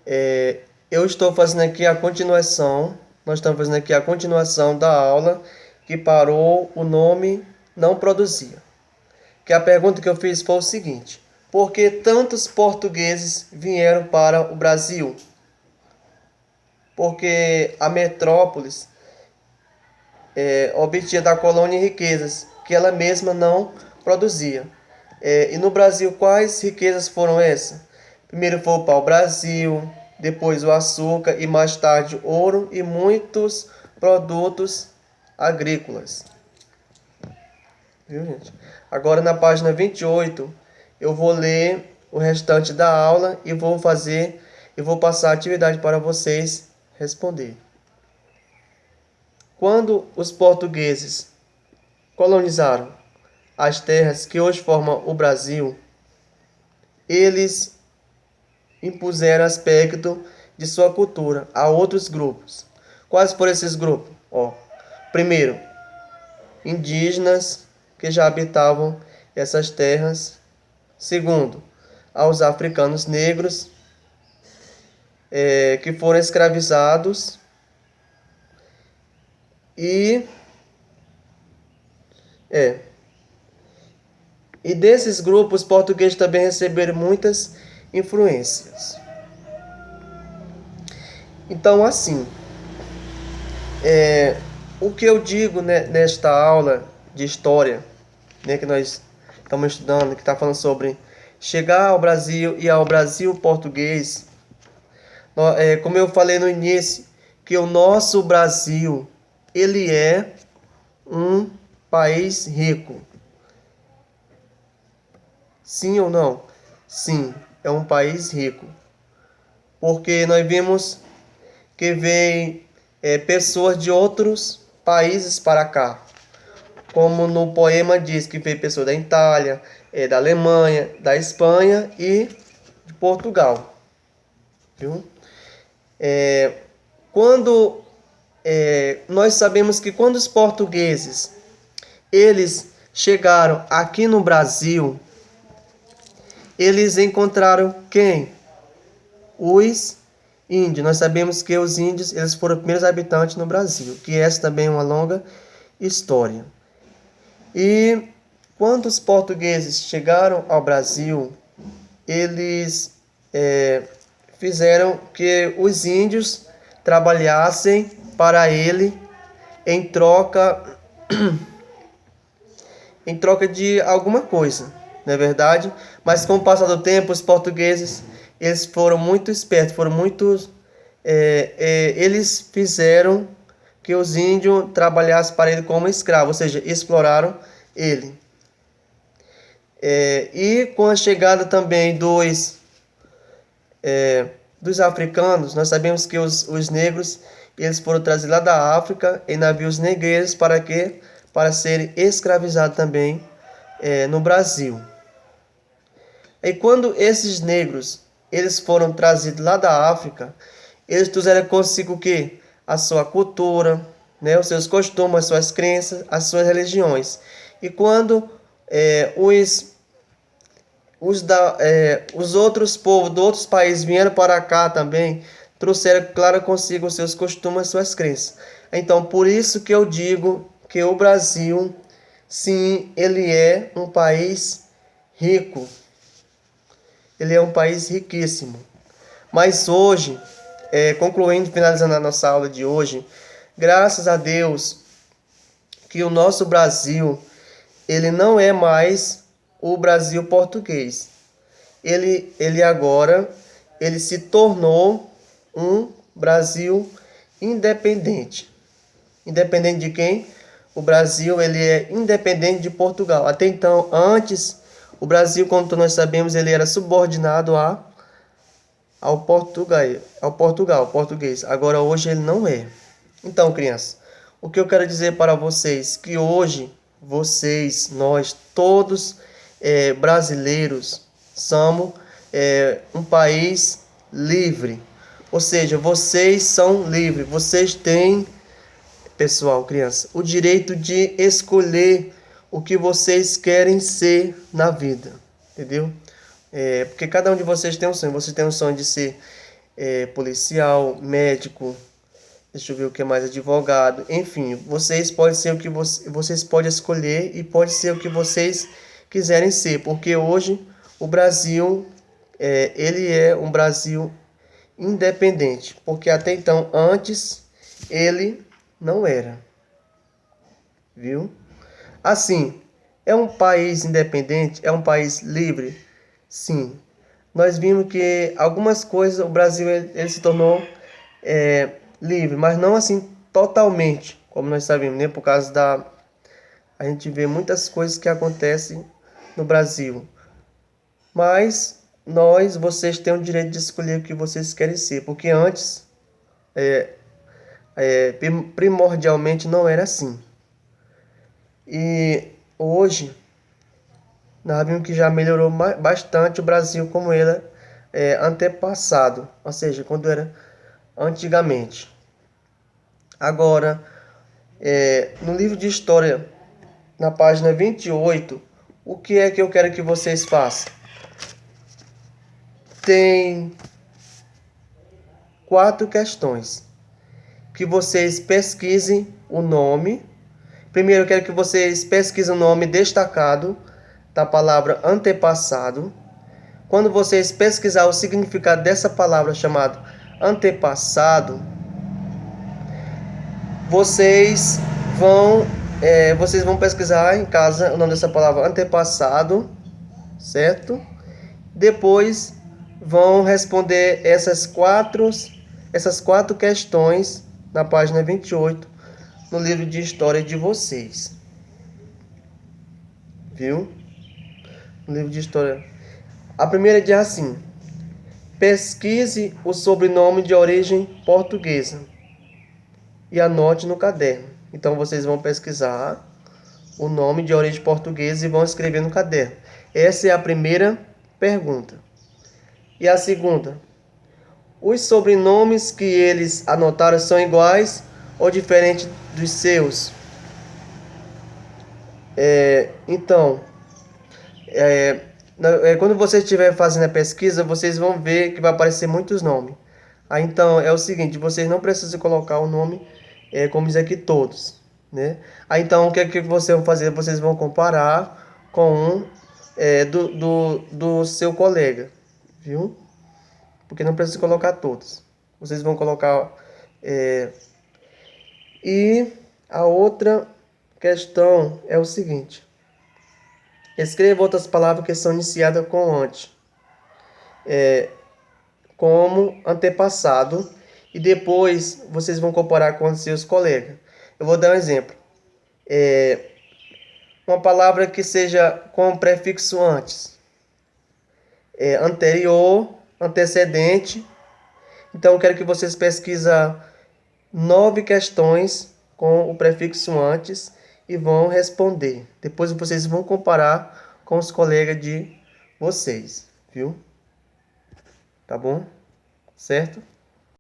Eu estou fazendo aqui a continuação, nós estamos fazendo aqui a continuação da aula que parou o nome não produzia. Que a pergunta que eu fiz foi o seguinte: por que tantos portugueses vieram para o Brasil? Porque a metrópolis obtinha da colônia riquezas que ela mesma não produzia. E no Brasil, quais riquezas foram essas? Primeiro foi o pau-brasil, depois o açúcar e mais tarde ouro e muitos produtos agrícolas. Viu, gente? Agora na página 28, eu vou ler o restante da aula e vou passar a atividade para vocês responder. Quando os portugueses colonizaram as terras que hoje formam o Brasil, eles impuseram aspecto de sua cultura a outros grupos. Quais foram esses grupos? Primeiro, indígenas que já habitavam essas terras. Segundo, aos africanos negros que foram escravizados. E desses grupos, os portugueses também receberam muitas influências. Então, assim, o que eu digo, né, nesta aula de história, né, que nós estamos estudando, que está falando sobre chegar ao Brasil e ao Brasil português, como eu falei no início, que o nosso Brasil, ele é um país rico. Sim ou não? Sim, é um país rico. Porque nós vimos que vem pessoas de outros países para cá. Como no poema diz que veio pessoas da Itália, da Alemanha, da Espanha e de Portugal. Viu? Nós sabemos que quando os portugueses eles chegaram aqui no Brasil, eles encontraram quem? Os índios. Nós sabemos que os índios eles foram os primeiros habitantes no Brasil, que essa também é uma longa história. E quando os portugueses chegaram ao Brasil, eles fizeram que os índios trabalhassem para ele em troca de alguma coisa, não é verdade? Mas com o passar do tempo, os portugueses eles foram muito espertos, eles fizeram que os índios trabalhassem para ele como escravo, ou seja, exploraram ele. E com a chegada também dos africanos, nós sabemos que os negros eles foram trazidos lá da África em navios negreiros para quê? Para serem escravizados também no Brasil. E quando esses negros eles foram trazidos lá da África, eles trouxeram consigo o quê? A sua cultura, né? Os seus costumes, as suas crenças, as suas religiões. E quando os outros povos de outros países vieram para cá também, trouxeram, claro, consigo os seus costumes, as suas crenças. Então, por isso que eu digo que o Brasil, sim, ele é um país rico. Ele é um país riquíssimo. Mas hoje, concluindo, finalizando a nossa aula de hoje, graças a Deus que o nosso Brasil, ele não é mais o Brasil português. Ele agora, ele se tornou um Brasil independente. Independente de quem? O Brasil, ele é independente de Portugal. Até então, antes, o Brasil, como nós sabemos, ele era subordinado ao português. Agora, hoje, ele não é. Então, crianças, o que eu quero dizer para vocês, que hoje, vocês, nós, todos brasileiros, somos um país livre. Ou seja, vocês são livres, vocês têm, pessoal, criança, o direito de escolher o que vocês querem ser na vida, entendeu? Porque cada um de vocês tem um sonho. Você tem um sonho de ser policial, médico, deixa eu ver o que mais, advogado, enfim, vocês podem ser o que vocês podem escolher e pode ser o que vocês quiserem ser, porque hoje o Brasil, ele é um Brasil independente, porque até então, antes, ele não era, viu? Assim, é um país independente, é um país livre, sim. Nós vimos que algumas coisas, o Brasil ele se tornou livre, mas não assim totalmente, como nós sabemos, né? Por causa da... A gente vê muitas coisas que acontecem no Brasil. Mas vocês têm o direito de escolher o que vocês querem ser, porque antes, primordialmente, não era assim. E hoje, nós vimos que já melhorou bastante o Brasil como era antepassado, ou seja, quando era antigamente. Agora, no livro de história, na página 28, o que é que eu quero que vocês façam? Tem 4 questões. Que vocês pesquisem o nome. Primeiro, eu quero que vocês pesquisem o nome destacado da palavra antepassado. Quando vocês pesquisar o significado dessa palavra chamada antepassado, vocês vão pesquisar em casa o nome dessa palavra antepassado, certo? Depois vão responder essas quatro questões na página 28 no livro de história de vocês. Viu? No livro de história. A primeira diz assim: pesquise o sobrenome de origem portuguesa e anote no caderno. Então vocês vão pesquisar o nome de origem portuguesa e vão escrever no caderno. Essa é a primeira pergunta. E a segunda: os sobrenomes que eles anotaram são iguais ou diferentes dos seus? Então, quando você estiver fazendo a pesquisa, vocês vão ver que vai aparecer muitos nomes. Aí, então, é o seguinte, vocês não precisam colocar o nome, como diz aqui, todos, né? Aí, então, o que é que vocês vão fazer? Vocês vão comparar com um do seu colega, viu? Porque não precisa colocar todos. Vocês vão colocar... E a outra questão é o seguinte. Escreva outras palavras que são iniciadas com ante, como antepassado, e depois vocês vão comparar com os seus colegas. Eu vou dar um exemplo. Uma palavra que seja com o prefixo antes. Anterior, antecedente. Então eu quero que vocês pesquisem 9 questões com o prefixo antes e vão responder. Depois vocês vão comparar com os colegas de vocês, viu? Tá bom? Certo?